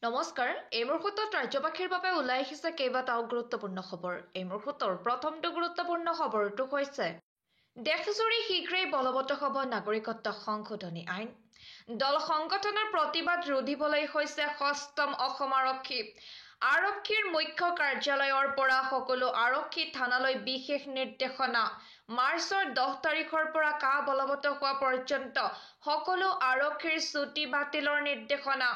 নমস্কাৰ এই মুহূৰ্তত ৰাজ্যবাসীৰ বাবে ওলাই আহিছে কেইবাটাও গুৰুত্বপূৰ্ণ খবৰ এই মুহূৰ্তৰ প্ৰথমটো গুৰুত্বপূৰ্ণ খবৰটো হৈছে দেশজুৰি শীঘ্ৰেই বলবৎ হ'ব নাগৰিকত্ব সংশোধনী আইন দল সংগঠনৰ প্ৰতিবাদ ৰুধিবলৈ হৈছে ষষ্ঠম অসম আৰক্ষীৰ মুখ্য কাৰ্যালয়ৰ পৰা সকলো আৰক্ষী থানালৈ বিশেষ নিৰ্দেশনা মাৰ্চৰ 10 তাৰিখৰ পৰা কা বলবৎ হোৱা পৰ্যন্ত সকলো আৰক্ষীৰ ছুটি বাতিলৰ নিৰ্দেশনা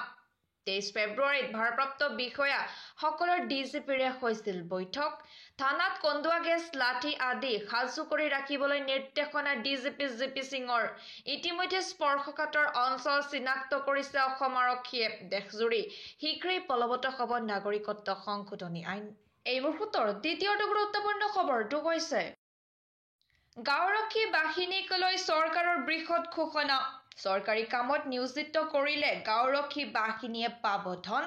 23 ফেব্ৰুৱাৰীত ভাৰপ্ৰাপ্ত বিষয়া সকলৰ ডিজিপিৰে হৈছিল বৈঠক থানাত কন্দুৱা গেছ লাঠি আদি সাজু কৰি ৰাখিবলৈ নিৰ্দেশনা ডিজিপি জিপি সিঙৰ ইতিমধ্যে স্পৰ্শকাতৰ অঞ্চল চিনাক্ত কৰিছে অসম আৰক্ষীয়ে দেশজুৰি শীঘ্ৰেই বলবৎ হ'ব নাগৰিকত্ব সংশোধনী আইন এই মুহূৰ্তৰ দ্বিতীয়টো গুৰুত্বপূৰ্ণ খবৰটো হৈছে গাঁওৰক্ষী বাহিনীক লৈ চৰকাৰৰ বৃহৎ ঘোষণা চৰকাৰী কামত নিয়োজিত কৰিলে গাঁওৰক্ষী বাহিনীয়ে পাব ধন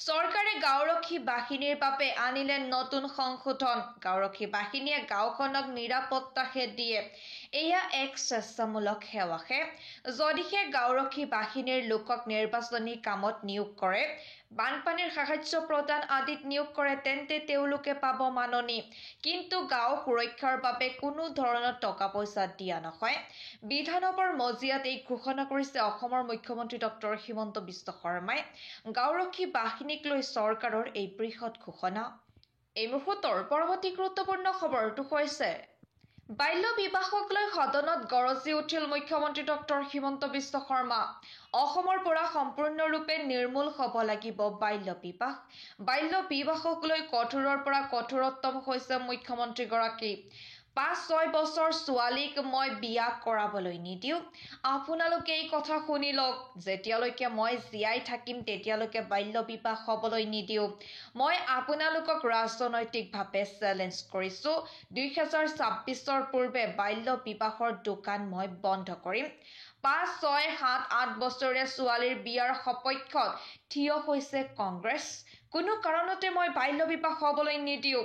চৰকাৰে গাঁওৰক্ষী বাহিনীৰ বাবে আনিলে নতুন সংশোধন গাঁওৰক্ষী বাহিনীয়ে গাঁওখনক নিৰাপত্তাহে দিয়ে এয়া এক স্বেচ্ছামূলক সেৱাহে যদিহে গাঁওৰক্ষী বাহিনীৰ লোকক নিৰ্বাচনী কামত নিয়োগ কৰে বানপানীৰ সাহায্য প্ৰদান আদিত নিয়োগ কৰে তেন্তে তেওঁলোকে পাব মাননি কিন্তু গাঁও সুৰক্ষাৰ বাবে কোনো ধৰণৰ টকা পইচা দিয়া নহয় বিধানসভাৰ মজিয়াত এই ঘোষণা কৰিছে অসমৰ মুখ্যমন্ত্ৰী ডক্টৰ হিমন্ত বিশ্ব শৰ্মাই গাঁওৰক্ষী বাহিনীক লৈ চৰকাৰৰ এই বৃহৎ ঘোষণা এই মুহূৰ্তৰ পৰৱৰ্তী গুৰুত্বপূৰ্ণ খবৰটো হৈছে বাল্য বিবাহক লৈ সদনত গৰজি উঠিল মুখ্যমন্ত্ৰী ডক্টৰ হিমন্ত বিশ্ব শৰ্মা অসমৰ পৰা সম্পূৰ্ণৰূপে নিৰ্মূল হ'ব লাগিব বাল্য বিবাহক লৈ কঠোৰৰ পৰা কঠোৰতম হৈছে মুখ্যমন্ত্ৰীগৰাকী 5-6 বছৰ ছোৱালীক মই বিয়া কৰাবলৈ নিদিও আপোনালোকে এই কথা শুনি লওক যেতিয়ালৈকে মই জীয়াই থাকিম তেতিয়ালৈকে বাল্য বিবাহ হ'বলৈ নিদিও মই আপোনালোকক ৰাজনৈতিকভাৱে চ্যালেঞ্জ কৰিছো 2026ৰ পূৰ্বে বাল্য বিবাহৰ দোকান মই বন্ধ কৰিম 5, 6, 7, 8 বছৰীয়া ছোৱালীৰ বিয়াৰ সপক্ষত থিয় হৈছে কংগ্ৰেছ কোনো কাৰণতে মই বাল্য বিবাহ হ'বলৈ নিদিও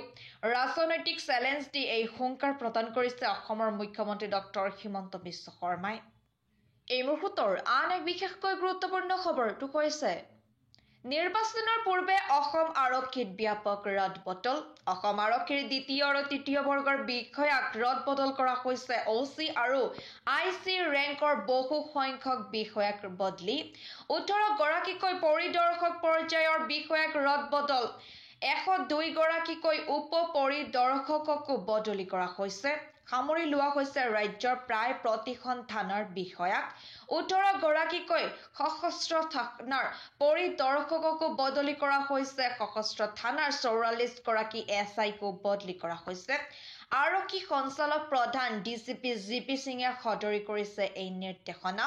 ৰাজনৈতিক চ্যালেঞ্জ দি এই হুংকাৰ প্ৰদান কৰিছে অসমৰ মুখ্যমন্ত্ৰী ডক্টৰ হিমন্ত বিশ্ব শৰ্মাই এই মুহূৰ্তৰ আন এক বিশেষকৈ গুৰুত্বপূৰ্ণ খবৰটো হৈছে নিৰ্বাচনৰ পূৰ্বে অসম আৰক্ষীত ব্যাপক ৰদ-বদল অসম আৰক্ষীৰ দ্বিতীয় আৰু তৃতীয় বৰ্গৰ বিষয়াক ৰদ-বদল কৰা হৈছে OC আৰু IC ৰেংকৰ বহু সংখ্যক বিষয়াক বদলি 18 গৰাকীকৈ পৰিদৰ্শক পৰ্যায়ৰ বিষয়াক ৰদ-বদল 102 গৰাকীকৈ উপ পৰিদৰ্শককো বদলি কৰা হৈছে সামৰি লোৱা হৈছে ৰাজ্যৰ প্ৰায় প্ৰতিখন থানাৰ বিষয়াক 18 গৰাকীকৈ সশস্ত্ৰ থানাৰ পৰিদৰ্শককো বদলি কৰা হৈছে সশস্ত্ৰ থানাৰ 44 গৰাকী SIকো বদলি কৰা হৈছে আৰক্ষী সঞ্চালক প্ৰধান ডিজিপি জিপি সিঙে সদৰি কৰিছে এই নিৰ্দেশনা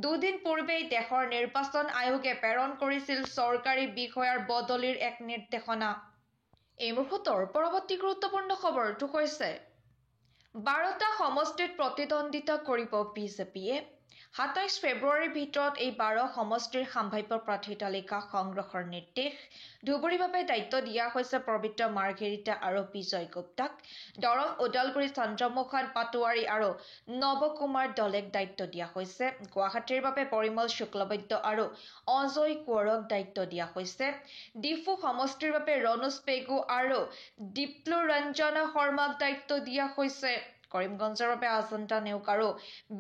দুদিন পূৰ্বেই দেশৰ নিৰ্বাচন আয়োগে প্ৰেৰণ কৰিছিল চৰকাৰী বিষয়াৰ বদলিৰ এক নিৰ্দেশনা এই মুহূৰ্তৰ পৰৱৰ্তী গুৰুত্বপূৰ্ণ খবৰটো হৈছে 12টা সমষ্টিত প্ৰতিদ্বন্দ্বিতা কৰিব বিজেপিয়ে 27 ফেব্ৰুৱাৰীৰ ভিতৰত এই 12 সমষ্টিৰ সম্ভাৱ্য প্ৰাৰ্থী তালিকা সংগ্ৰহৰ নিৰ্দেশ ধুবুৰীৰ বাবে দায়িত্ব দিয়া হৈছে পবিত্ৰ মাৰ্ঘেৰিটা আৰু বিজয় গুপ্তাক দৰং ওদালগুৰি চন্দ্ৰমোহন পাটোৱাৰী আৰু নৱকুমাৰ দলেক দায়িত্ব দিয়া হৈছে গুৱাহাটীৰ বাবে পৰিমল শুক্লবৈদ্য আৰু অজয় কোঁৱৰক দায়িত্ব দিয়া হৈছে ডিফু সমষ্টিৰ বাবে ৰণোজ পেগু আৰু দীপ্লু ৰঞ্জন শৰ্মাক দায়িত্ব দিয়া হৈছে কৰিমগঞ্জৰ বাবে অজন্তা নেওগ আৰু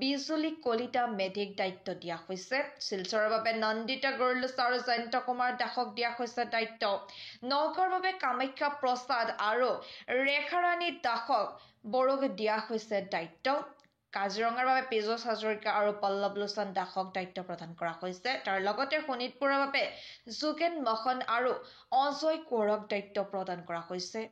বিজুলী কলিতা মেধিক দায়িত্ব দিয়া হৈছে শিলচৰৰ বাবে নন্দিতা গৰলুছ আৰু জয়ন্ত কুমাৰ দাসক দিয়া হৈছে দায়িত্ব নগাঁৱৰ বাবে কামাখ্যা প্ৰসাদ আৰু ৰেখাৰাণী দাসক বড়োক দিয়া হৈছে দায়িত্ব কাজিৰঙাৰ বাবে পীযুষ হাজৰিকা আৰু পল্লৱ লোচন দাসক দায়িত্ব প্ৰদান কৰা হৈছে তাৰ লগতে শোণিতপুৰৰ বাবে যোগেন মোহন আৰু অজয় কোঁৱৰক দায়িত্ব প্ৰদান কৰা হৈছে